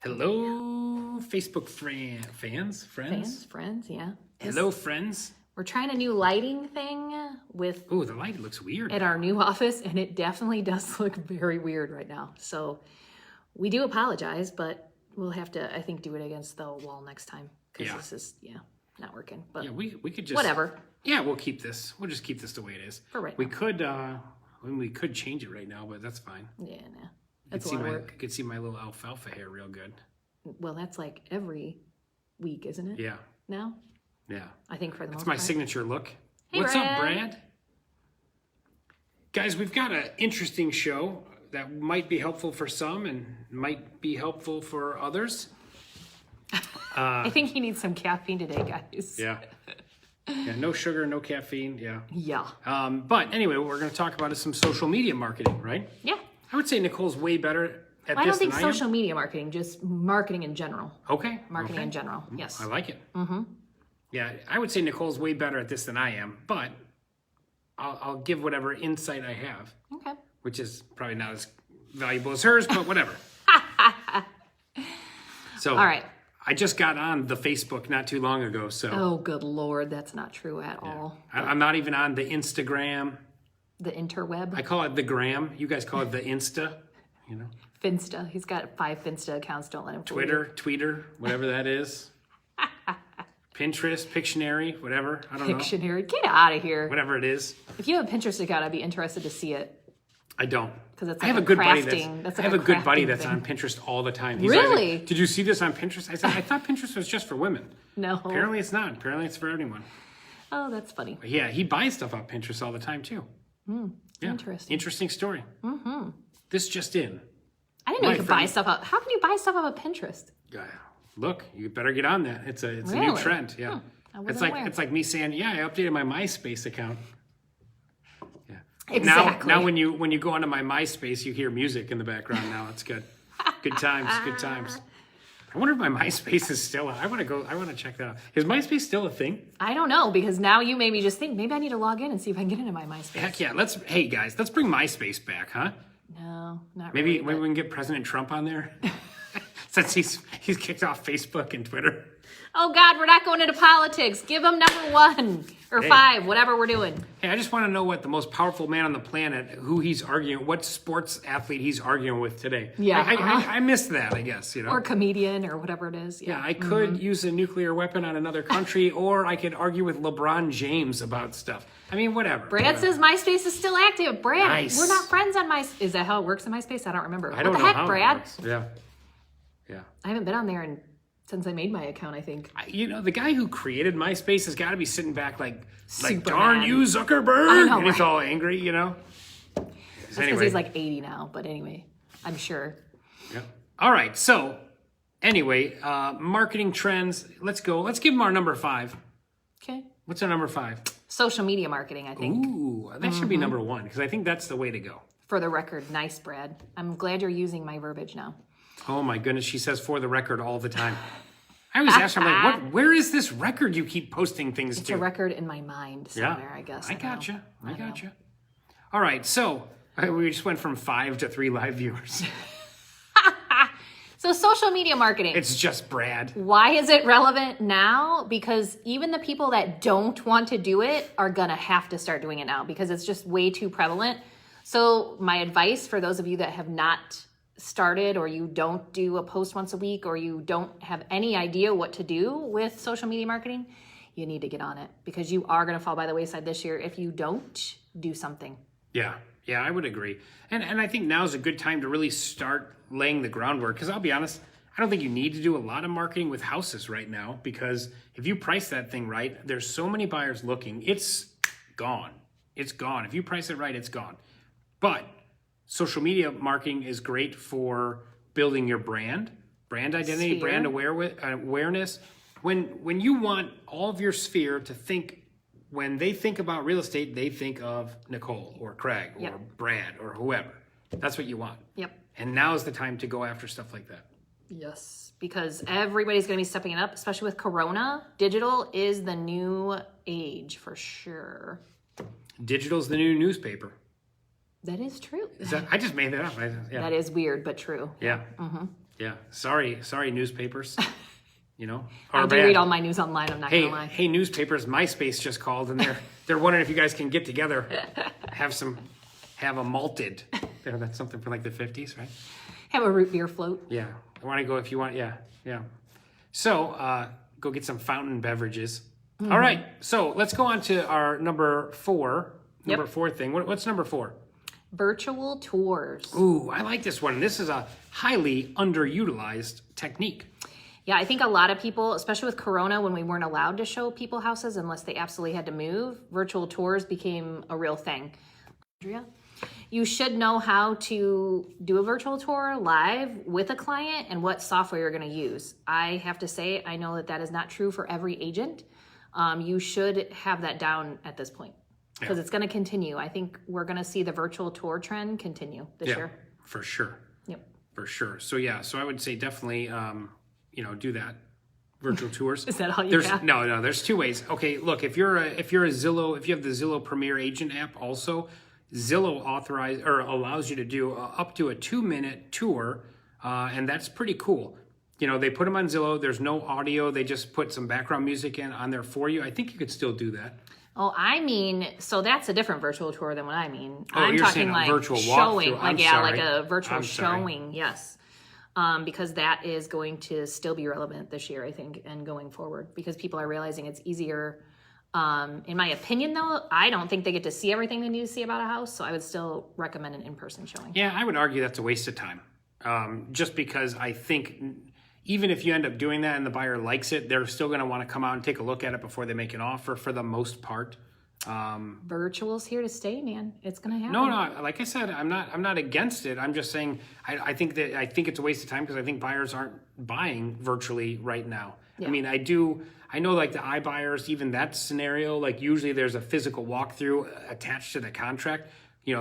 Hello, Facebook friends. Yeah. Hello, friends. We're trying a new lighting thing with Oh, the light looks weird. at our new office, and it definitely does look very weird right now. So we do apologize, but we'll have to, I think, do it against the wall next time because this is not working. But yeah, we could just whatever. Yeah, we'll keep this. We'll just keep this the way it is. For right we now. could we could change it right now, but that's fine. Yeah, nah. That's a lot of work. You could see my little alfalfa hair real good. Well, that's like every week, isn't it? Yeah. Now? Yeah. I think for the most That's my part. signature look. Hey, What's Brad. up, Brad? Guys, we've got an interesting show that might be helpful for some and might be helpful for others. I think he needs some caffeine today, guys. Yeah. Yeah, no sugar, no caffeine. Yeah. Yeah. But anyway, what we're going to talk about is some social media marketing, right? Yeah. I would say Nicole's way better at I this don't think than I am. social media marketing, just marketing in general. Okay. Marketing okay. in general, yes. I like it. Mm-hmm. Yeah, I would say Nicole's way better at this than I am, but I'll give whatever insight I have, Okay. which is probably not as valuable as hers, but whatever. So, All right. I just got on the Facebook not too long ago, so Oh, good Lord. That's not true at all. I'm not even on the Instagram. The interweb. I call it the gram. You guys call it the Insta, you know. Finsta. He's got 5 Finsta accounts. Don't let him fool you. Tweeter, whatever that is. Pinterest, Pictionary, whatever. I don't know. Pictionary. Get out of here. Whatever it is. If you have a Pinterest account, I'd be interested to see it. I don't. Because it's I like have a good buddy crafting. that's. That's like I have a good buddy crafting that's thing. on Pinterest all the time. He's always Really? like, did you see this on Pinterest? I said, I thought Pinterest was just for women. No. Apparently it's not. Apparently it's for anyone. Oh, that's funny. But yeah, he buys stuff off Pinterest all the time too. Yeah. Interesting. Interesting story. Mm-hmm. This just in. I didn't know My you could buy friend- stuff up. How can you buy stuff off of Pinterest? Look, you better get on that. It's a new Really? trend. Yeah. I wasn't It's like aware. it's like me saying, yeah, I updated my MySpace account. Yeah. Exactly. Now when you go onto my MySpace, you hear music in the background. Now it's good. Good times. Good times. I wonder if my MySpace is still. I want to check that out. Is MySpace still a thing? I don't know, because now you made me just think maybe I need to log in and see if I can get into my MySpace. Heck yeah. Hey guys, let's bring MySpace back, huh? No, not Maybe really. we can get President Trump on there. Since he's kicked off Facebook and Twitter. Oh, God, we're not going into politics. Give him number 1 or 5, whatever we're doing. Hey, I just want to know what the most powerful man on the planet, who he's arguing, what sports athlete he's arguing with today. Yeah, I missed that, I guess, you know. Or comedian or whatever it is. Yeah, I could use a nuclear weapon on another country, or I could argue with LeBron James about stuff. I mean, whatever. Brad says MySpace is still active. Brad, Nice. we're not friends on MySpace. Is that how it works in MySpace? I don't remember. I don't what the know heck, how it Brad? works. Yeah. I haven't been on there since I made my account, I think. The guy who created MySpace has got to be sitting back like Super darn mad. you, Zuckerberg, I know, and he's right? all angry, you know. That's because Anyway. he's like 80 now, but anyway, I'm sure. Yeah. All right. So, anyway, marketing trends. Let's go. Let's give them our number 5. Okay. What's our number 5? Social media marketing, I think. Ooh, that should be number 1 because I think that's the way to go. For the record, nice, Brad. I'm glad you're using my verbiage now. Oh my goodness, she says for the record all the time. I always ask her, I'm like, where is this record you keep posting things It's to? a record in my mind somewhere, I guess. I gotcha. know. I gotcha. All right, so we just went from 5 to 3 live viewers. So social media marketing. It's just Brad. Why is it relevant now? Because even the people that don't want to do it are going to have to start doing it now because it's just way too prevalent. So my advice for those of you that have not started, or you don't do a post once a week, or you don't have any idea what to do with social media marketing, you need to get on it because you are going to fall by the wayside this year if you don't do something. Yeah, I would agree. And I think now is a good time to really start laying the groundwork because I'll be honest, I don't think you need to do a lot of marketing with houses right now because if you price that thing right, there's so many buyers looking, it's gone. It's gone. If you price it right, it's gone. But social media marketing is great for building your brand identity, Sphere. brand awareness. When you want all of your sphere to think, when they think about real estate, they think of Nicole or Craig or Yep. Brad or whoever. That's what you want. Yep. And now is the time to go after stuff like that. Yes, because everybody's going to be stepping it up, especially with Corona. Digital is the new age for sure. Digital's the new newspaper. That is true. I just made that up. That is weird, but true. Yeah. Yeah. Sorry, newspapers. You know, I do read all my news online. I'm not gonna lie. Hey, newspapers! MySpace just called, and they're wondering if you guys can get together, have a malted. That's something from like the 50s, right? Have a root beer float. Yeah, I want to go if you want. Yeah. So go get some fountain beverages. Mm-hmm. All right, so let's go on to our number 4. Number 4 thing. What's number 4? Virtual tours. Ooh, I like this one. This is a highly underutilized technique. Yeah, I think a lot of people, especially with Corona, when we weren't allowed to show people houses unless they absolutely had to move, virtual tours became a real thing. Andrea? You should know how to do a virtual tour live with a client and what software you're going to use. I have to say, I know that is not true for every agent. You should have that down at this point because it's going to continue. I think we're going to see the virtual tour trend continue this year. For sure. Yep. For sure. So I would say definitely, do that. Virtual tours. Is that all you got? No. There's 2 ways. Okay, look, if you have the Zillow Premier Agent app, also Zillow allows you to do up to a 2-minute tour, and that's pretty cool. They put them on Zillow. There's no audio. They just put some background music on there for you. I think you could still do that. Oh, so that's a different virtual tour than what I mean. Oh, I'm you're talking saying like a virtual showing, walkthrough. like a virtual showing. Yes. Because that is going to still be relevant this year, I think, and going forward, because people are realizing it's easier. In my opinion, though, I don't think they get to see everything they need to see about a house, so I would still recommend an in-person showing. Yeah, I would argue that's a waste of time. Just because I think even if you end up doing that and the buyer likes it, they're still going to want to come out and take a look at it before they make an offer for the most part. Virtual's here to stay, man. It's going to happen. No. Like I said, I'm not against it. I'm just saying I think it's a waste of time because I think buyers aren't buying virtually right now. Yeah. I mean, I know like the iBuyers, even that scenario, like usually there's a physical walkthrough attached to the contract.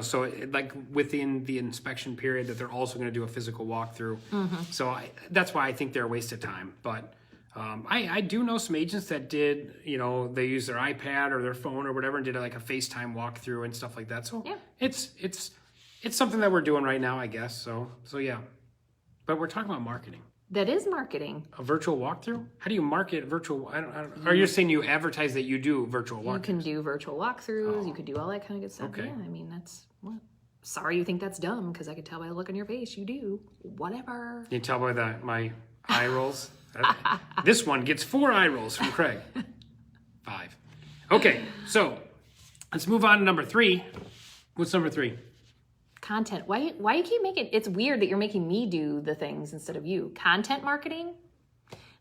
So like within the inspection period that they're also going to do a physical walkthrough. Mm-hmm. So that's why I think they're a waste of time. But I do know some agents that did, they use their iPad or their phone or whatever and did like a FaceTime walkthrough and stuff like that. So yeah. It's something that we're doing right now, I guess. So yeah. But we're talking about marketing. That is marketing. A virtual walkthrough? How do you market virtual? Are you saying you advertise that you do virtual walkthroughs? You can do virtual walkthroughs. You could do all that kind of good stuff. Okay. Yeah, I mean, that's what. Sorry you think that's dumb, because I could tell by the look on your face. You do. Whatever. You can tell by my eye rolls. This one gets 4 eye rolls from Craig. 5. Okay, so let's move on to number 3. What's number 3? Content. Why you keep making it's weird that you're making me do the things instead of you. Content marketing?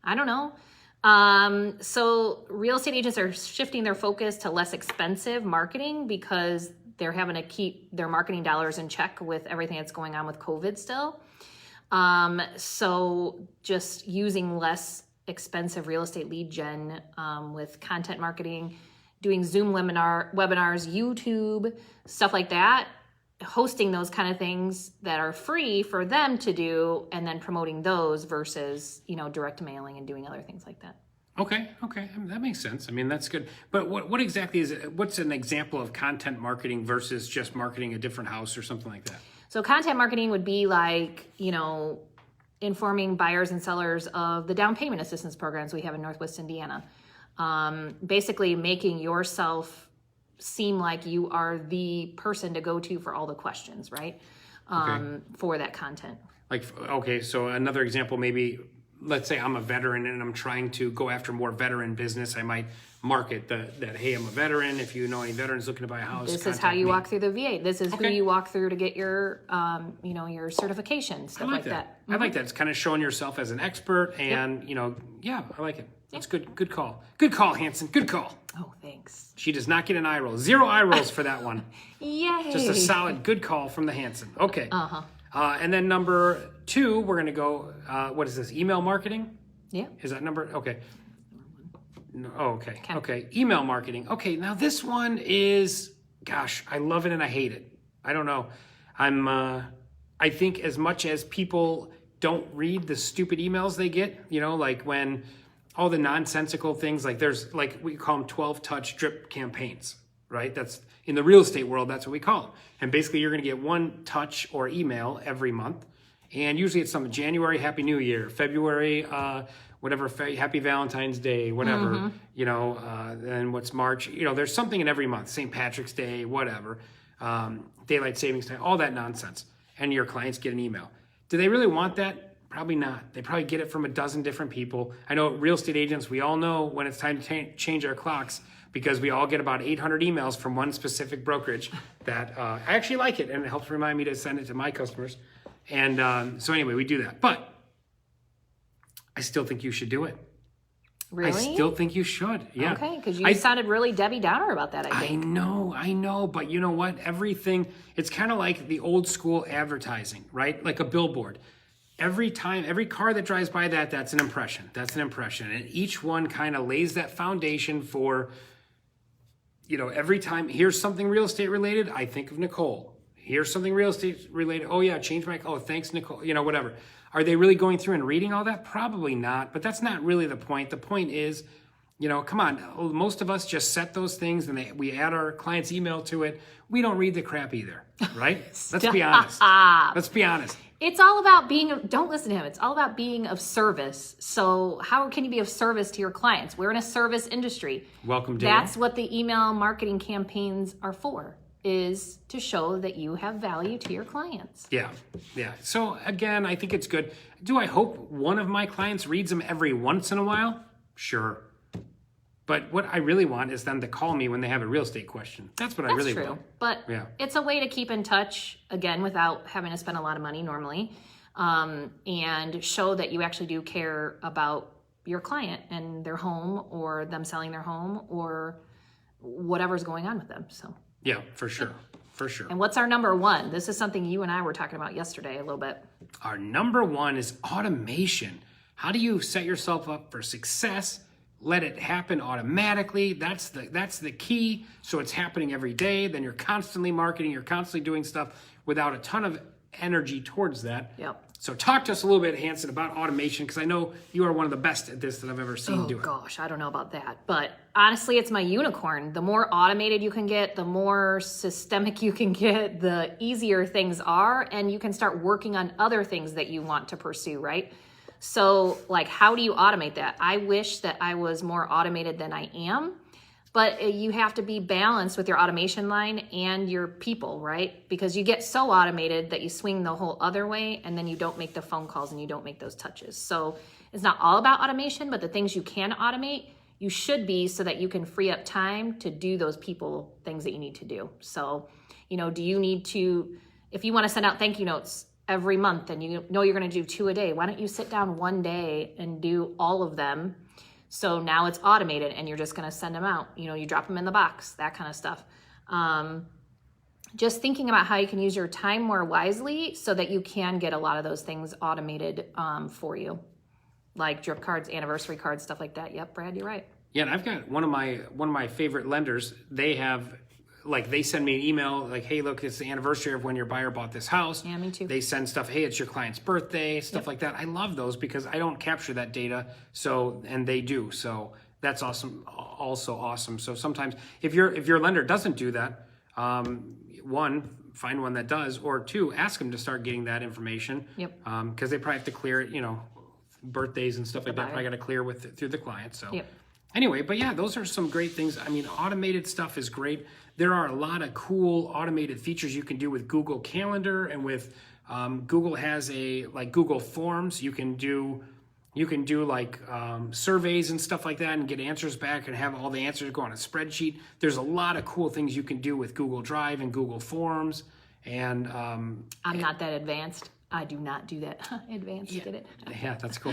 I don't know. So real estate agents are shifting their focus to less expensive marketing because they're having to keep their marketing dollars in check with everything that's going on with COVID still. So just using less expensive real estate lead gen with content marketing, doing Zoom webinars, YouTube, stuff like that. Hosting those kind of things that are free for them to do and then promoting those versus, direct mailing and doing other things like that. Okay. That makes sense. I mean, that's good. But what exactly is it? What's an example of content marketing versus just marketing a different house or something like that? So content marketing would be like, informing buyers and sellers of the down payment assistance programs we have in Northwest Indiana. Basically making yourself seem like you are the person to go to for all the questions, right? For that content. So another example, maybe, let's say I'm a veteran and I'm trying to go after more veteran business. I might market that, hey, I'm a veteran. If you know any veterans looking to buy a house, this is how you walk through the VA. This is who you walk through to get your, your certification, stuff like that. Mm-hmm. I like that. It's kind of showing yourself as an expert and, I like it. That's good. Good call. Good call, Hanson. Good call. Oh, thanks. She does not get an eye roll. 0 eye rolls for that one. Yay. Just a solid good call from the Hanson. Okay. And then number 2, we're going to go, what is this? Email marketing? Yeah. Is that number? Okay. No, okay. Okay. Email marketing. Okay. Now this one is, gosh, I love it and I hate it. I don't know. I think as much as people don't read the stupid emails they get, like when all the nonsensical things, like there's like, we call them 12 touch drip campaigns, right? That's in the real estate world. That's what we call them. And basically you're going to get 1 touch or email every month. And usually it's something January, Happy New Year, February, whatever, Happy Valentine's Day, whatever, you know, and what's March, you know, there's something in every month, St. Patrick's Day, whatever, daylight savings time, all that nonsense. And your clients get an email. Do they really want that? Probably not. They probably get it from a dozen different people. I know real estate agents, we all know when it's time to change our clocks because we all get about 800 emails from one specific brokerage that I actually like it, and it helps remind me to send it to my customers. And so anyway, we do that. But I still think you should do it. Really? I still think you should. Yeah. Okay, because you sounded really Debbie Downer about that, I think. I know. But you know what? Everything, it's kind of like the old school advertising, right? Like a billboard. Every car that drives by that's an impression. That's an impression. And each one kind of lays that foundation for, you know, every time, here's something real estate related, I think of Nicole. Here's something real estate related. Oh yeah, change my, oh, thanks Nicole, you know, whatever. Are they really going through and reading all that? Probably not, but that's not really the point. The point is, you know, come on, most of us just set those things and we add our client's email to it. We don't read the crap either, right? Let's be honest. Let's be honest. It's all about don't listen to him. It's all about being of service. So how can you be of service to your clients? We're in a service industry. Welcome, Daniel. That's what the email marketing campaigns are for, is to show that you have value to your clients. Yeah. So again, I think it's good. Do I hope one of my clients reads them every once in a while? Sure. But what I really want is them to call me when they have a real estate question. That's what I really want. But it's a way to keep in touch, again, without having to spend a lot of money normally, and show that you actually do care about your client and their home, or them selling their home, or whatever's going on with them. So yeah, for sure. For sure. And what's our number one? This is something you and I were talking about yesterday a little bit. Our number one is automation. How do you set yourself up for success? Let it happen automatically. That's the key. So it's happening every day. Then you're constantly marketing. You're constantly doing stuff without a ton of energy towards that. Yep. So talk to us a little bit, Hanson, about automation, because I know you are one of the best at this that I've ever seen do it. Oh gosh, I don't know about that. But honestly, it's my unicorn. The more automated you can get, the more systemic you can get, the easier things are, and you can start working on other things that you want to pursue, right? So like, how do you automate that? I wish that I was more automated than I am, but you have to be balanced with your automation line and your people, right? Because you get so automated that you swing the whole other way, and then you don't make the phone calls and you don't make those touches. So it's not all about automation, but the things you can automate, you should be, so that you can free up time to do those people things that you need to do. So, you know, do you need to, if you want to send out thank you notes every month and you know you're going to do 2 a day, why don't you sit down one day and do all of them? So now it's automated and you're just going to send them out. You know, you drop them in the box, that kind of stuff. Just thinking about how you can use your time more wisely so that you can get a lot of those things automated for you, like drip cards, anniversary cards, stuff like that. Yep, Brad, you're right. Yeah, and I've got one of my favorite lenders. They have, like, they send me an email like, hey, look, it's the anniversary of when your buyer bought this house. Yeah, me too. They send stuff, hey, it's your client's birthday, stuff like that. I love those because I don't capture that data, and they do. So that's awesome, also awesome. So sometimes if your lender doesn't do that, one, find one that does, or two, ask them to start getting that information. Yep. Because they probably have to clear it, you know, birthdays and stuff like that. Probably got to clear through the client. So. Yep. Anyway, but yeah, those are some great things. I mean, automated stuff is great. There are a lot of cool automated features you can do with Google Calendar, and with Google has like Google Forms. You can do like surveys and stuff like that and get answers back and have all the answers go on a spreadsheet. There's a lot of cool things you can do with Google Drive and Google Forms. And I'm not that advanced. I do not do that. Advanced, yeah. Get it? Yeah, that's cool.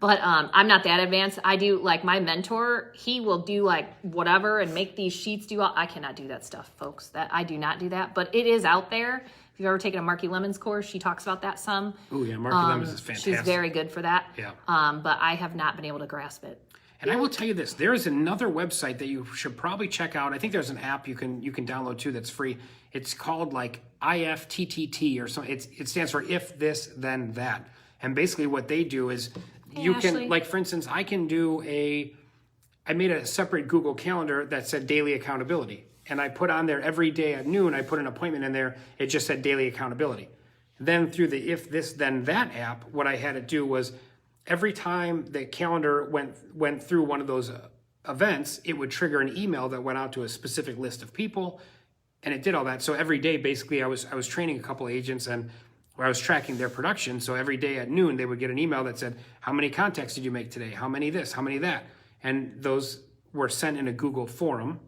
But I'm not that advanced. I do, like, my mentor, he will do like whatever and make these sheets do all. I cannot do that stuff, folks. That I do not do that, but it is out there. If you've ever taken a Marky Lemons course, she talks about that some. Oh yeah, Marky Lemons is fantastic. She's very good for that. Yeah. But I have not been able to grasp it. And I will tell you this, there is another website that you should probably check out. I think there's an app you can download too that's free. It's called like IFTTT or something. It stands for if this then that. And basically what they do is can, like, for instance, I made a separate Google Calendar that said daily accountability. And I put on there every day at noon, I put an appointment in there. It just said daily accountability. Then through the If This Then That app, what I had to do was every time the calendar went through one of those events, it would trigger an email that went out to a specific list of people, and it did all that. So every day, basically, I was training a couple agents and where I was tracking their production. So every day at noon, they would get an email that said, how many contacts did you make today? How many this? How many that? And those were sent in a Google form.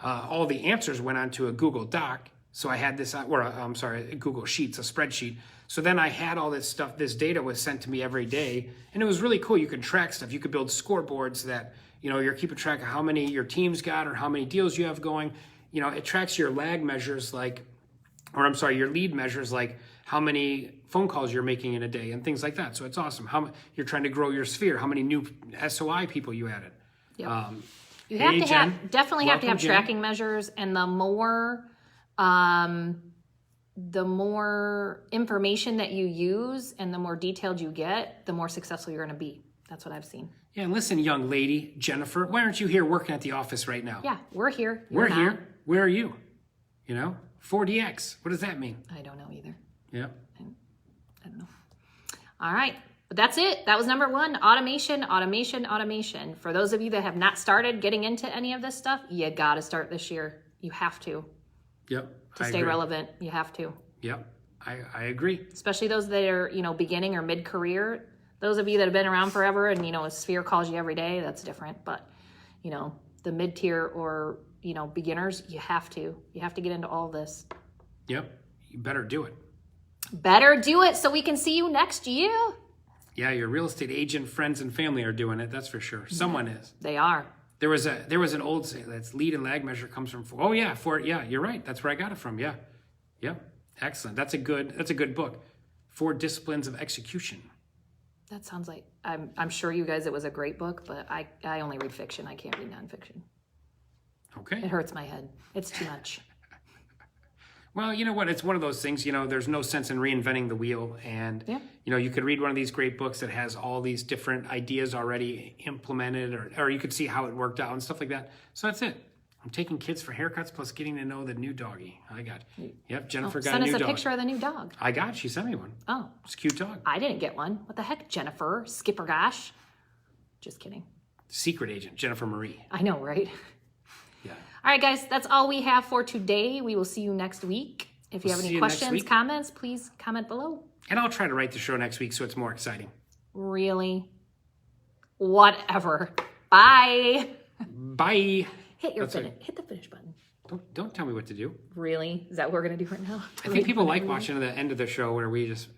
All the answers went onto a Google Doc. So I had this, Google Sheets, a spreadsheet. So then I had all this stuff, this data was sent to me every day. And it was really cool. You could track stuff. You could build scoreboards that, you're keeping track of how many your team's got or how many deals you have going. It tracks your lag measures your lead measures, like how many phone calls you're making in a day and things like that. So it's awesome. How you're trying to grow your sphere, how many new SOI people you added. Yep. You have to Jen, definitely have to have Jen. tracking measures, and the more information that you use and the more detailed you get, the more successful you're going to be. That's what I've seen. Yeah, and listen, young lady, Jennifer, why aren't you here working at the office right now? Yeah, we're here. We're here. Where are you? 4DX. What does that mean? I don't know either. Yeah. I don't know. All right. But that's it. That was number 1. Automation, automation, automation. For those of you that have not started getting into any of this stuff, you got to start this year. You have to. Yep. To stay relevant, you have to. Yep. I agree. Especially those that are, beginning or mid-career. Those of you that have been around forever and, a sphere calls you every day, that's different. But, the mid-tier or, beginners, you have to. You have to get into all this. Yep. You better do it. Better do it so we can see you next year. Yeah, your real estate agent friends and family are doing it. That's for sure. Someone is. They are. There was an old saying that's lead and lag measure comes from. Oh yeah, you're right. That's where I got it from. Yeah, excellent. That's a good book. 4 Disciplines of Execution. That sounds like I'm sure you guys. It was a great book, but I only read fiction. I can't read nonfiction. Okay. It hurts my head. It's too much. Well, you know what? It's one of those things, there's no sense in reinventing the wheel. And, you could read one of these great books that has all these different ideas already implemented, or you could see how it worked out and stuff like that. So that's it. I'm taking kids for haircuts plus getting to know the new doggy. I got. Yep, Jennifer got a new dog. Send us a picture of the new dog. I got. She sent me one. Oh. It's a cute dog. I didn't get one. What the heck, Jennifer? Skipper gosh. Just kidding. Secret agent, Jennifer Marie. I know, right? Yeah. All right, guys, that's all we have for today. We will see you next week. If you have any questions, comments, please comment below. And I'll try to write the show next week so it's more exciting. Really? Whatever. Bye. Bye. Hit the finish button. Don't tell me what to do. Really? Is that what we're going to do right now? I think people like watching the end of the show where we just,